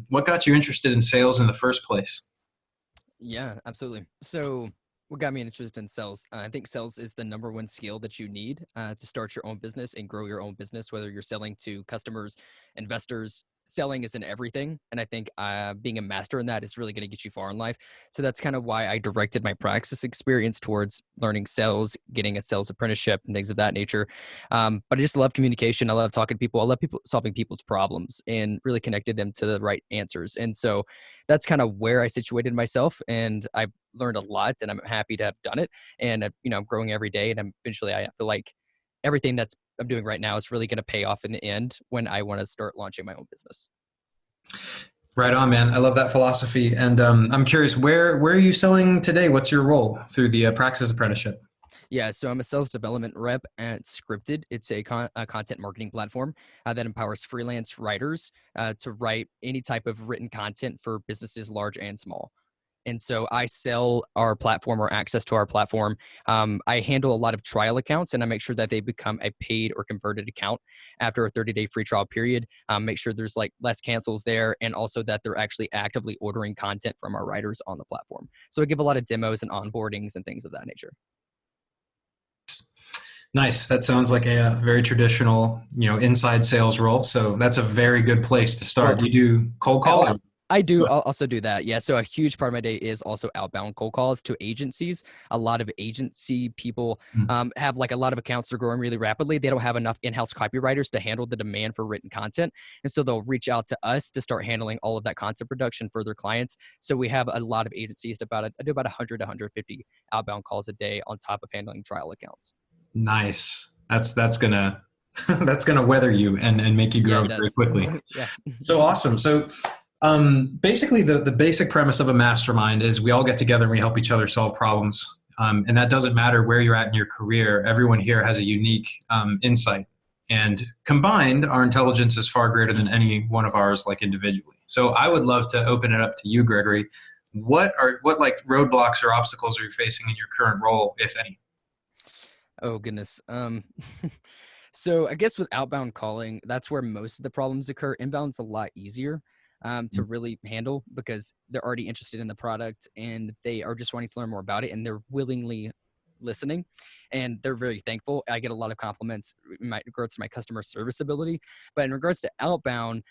What got you interested in sales in the first place? Yeah, absolutely. So, what got me interested in sales? I think sales is the number one skill that you need to start your own business and grow your own business, whether you're selling to customers, investors. Selling is in everything. And I think being a master in that is really going to get you far in life. So, that's kind of why I directed my praxis experience towards learning sales, getting a sales apprenticeship, and things of that nature. But I just love communication. I love talking to people. I love people solving people's problems and really connected them to the right answers. And so, that's kind of where I situated myself, and I learned a lot, and I'm happy to have done it. And I'm growing every day, and eventually I feel like everything that's I'm doing right now is really going to pay off in the end when I want to start launching my own business. Right on, man. I love that philosophy. And I'm curious, where are you selling today? What's your role through the Praxis Apprenticeship? Yeah, so I'm a sales development rep at Scripted. It's a content marketing platform that empowers freelance writers to write any type of written content for businesses large and small. And so I sell our platform or access to our platform. I handle a lot of trial accounts, and I make sure that they become a paid or converted account after a 30-day free trial period. Make sure there's like less cancels there, and also that they're actually actively ordering content from our writers on the platform. So I give a lot of demos and onboardings and things of that nature. Nice. That sounds like a very traditional, inside sales role. So that's a very good place to start. Well, Do you do cold I, call oh, or? I do also do that. Yeah. So a huge part of my day is also outbound cold calls to agencies. A lot of agency people have like a lot of accounts that are growing really rapidly. They don't have enough in-house copywriters to handle the demand for written content. And so they'll reach out to us to start handling all of that content production for their clients. So we have a lot of agencies. I do about 100 to 150 outbound calls a day on top of handling trial accounts. Nice. That's gonna that's gonna weather you and make you Yeah, grow it very does. quickly. Yeah. So awesome. So basically, the basic premise of a mastermind is we all get together and we help each other solve problems. And that doesn't matter where you're at in your career. Everyone here has a unique insight. And combined, our intelligence is far greater than any one of ours, like individually. So I would love to open it up to you, Gregory. What like roadblocks or obstacles are you facing in your current role, if any? Oh goodness. So I guess with outbound calling, that's where most of the problems occur. Inbound's a lot easier to really handle because they're already interested in the product and they are just wanting to learn more about it and they're willingly listening and they're very thankful. I get a lot of compliments in regards to my customer service ability, but in regards to outbound,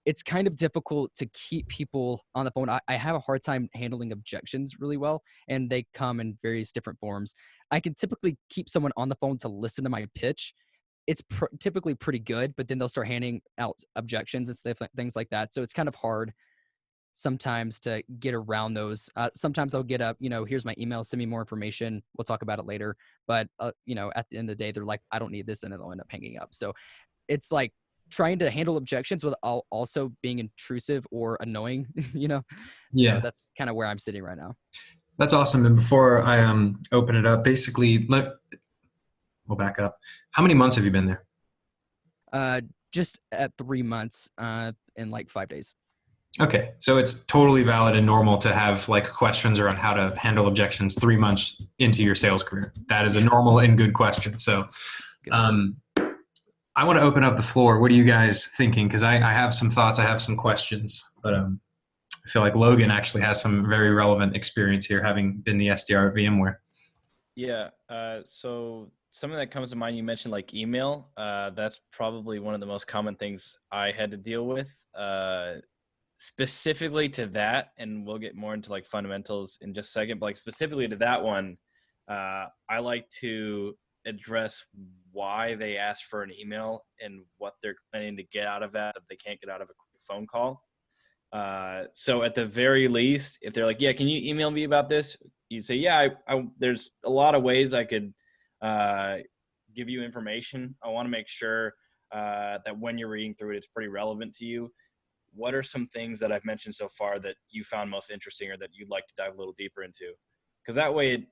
it's kind of difficult to keep people on the phone. I have a hard time handling objections really well, and they come in various different forms. I can typically keep someone on the phone to listen to my pitch. It's typically pretty good, but then they'll start handing out objections and stuff, things like that. So it's kind of hard sometimes to get around those. Sometimes I'll get up, here's my email, send me more information. We'll talk about it later. But, at the end of the day, they're like, I don't need this, and they'll end up hanging up. So it's like trying to handle objections without also being intrusive or annoying, you know? So Yeah, that's kind of where I'm sitting right now. that's awesome. And before I open it up, basically, we'll back up. How many months have you been there? Uh, just at 3 months, in like 5 days. Okay, so it's totally valid and normal to have like questions around how to handle objections 3 months into your sales career. That is a Yeah. normal and good question. So, Good. um, I want to open up the floor. What are you guys thinking? Because I have some thoughts, I have some questions, but I feel like Logan actually has some very relevant experience here, having been the SDR at VMware. Yeah. So something that comes to mind, you mentioned like email. That's probably one of the most common things I had to deal with. Specifically to that, and we'll get more into like fundamentals in just a second, but like specifically to that one, I like to address why they asked for an email and what they're planning to get out of that they can't get out of a quick phone call. So at the very least, if they're like, yeah, can you email me about this? You say, yeah, there's a lot of ways I could give you information. I want to make sure that when you're reading through it, it's pretty relevant to you. What are some things that I've mentioned so far that you found most interesting or that you'd like to dive a little deeper into? Because that way it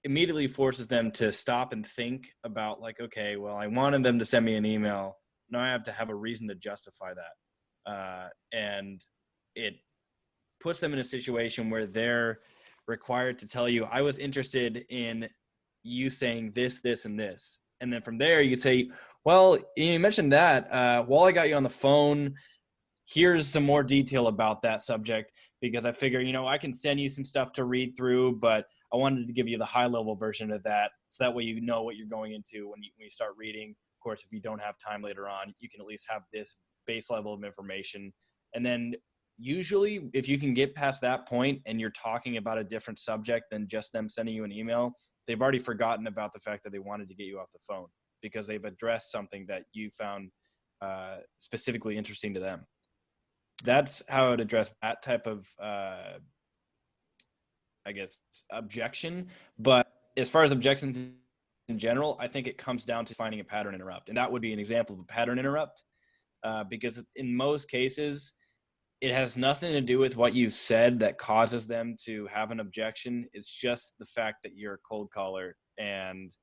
immediately forces them to stop and think about like, okay, well, I wanted them to send me an email. Now I have to have a reason to justify that. And it puts them in a situation where they're required to tell you, I was interested in you saying this, this, and this. And then from there you say, well, you mentioned that while I got you on the phone, here's some more detail about that subject, because I figure, I can send you some stuff to read through, but I wanted to give you the high level version of that. So that way, you know what you're going into when you start reading. Of course, if you don't have time later on, you can at least have this base level of information. And then usually if you can get past that point and you're talking about a different subject than just them sending you an email, they've already forgotten about the fact that they wanted to get you off the phone, because they've addressed something that you found specifically interesting to them. That's how I would address that type of, objection. But as far as objections in general, I think it comes down to finding a pattern interrupt. And that would be an example of a pattern interrupt, because in most cases, it has nothing to do with what you've said that causes them to have an objection. It's just the fact that you're a cold caller and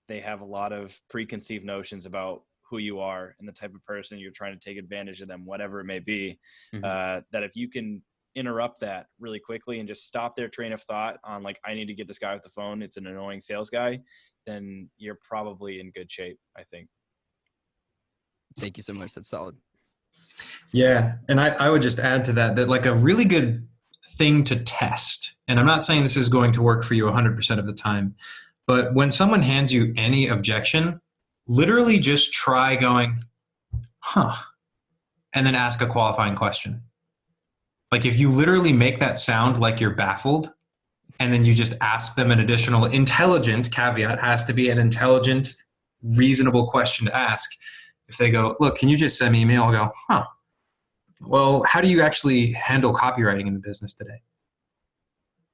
they have a lot of preconceived notions about who you are and the type of person you're trying to take advantage of them, whatever it may be. That if you can interrupt that really quickly and just stop their train of thought on like, I need to get this guy off the phone, it's an annoying sales guy, then you're probably in good shape, I think. Thank you so much. That's solid. Yeah. And I would just add to that like a really good thing to test, and I'm not saying this is going to work for you 100% of the time, but when someone hands you any objection, literally just try going, and then ask a qualifying question. Like if you literally make that sound like you're baffled, and then you just ask them an additional intelligent caveat, has to be an intelligent, reasonable question to ask. If they go, look, can you just send me an email? I'll go, well, how do you actually handle copywriting in the business today?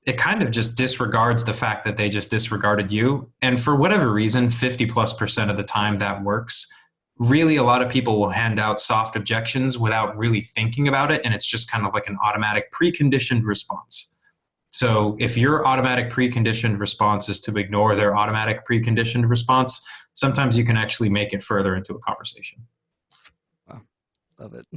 It kind of just disregards the fact that they just disregarded you. And for whatever reason, 50+% of the time that works. Really, a lot of people will hand out soft objections without really thinking about it. And it's just kind of like an automatic preconditioned response. So if your automatic preconditioned response is to ignore their automatic preconditioned response, sometimes you can actually make it further into a conversation. Wow. Love it.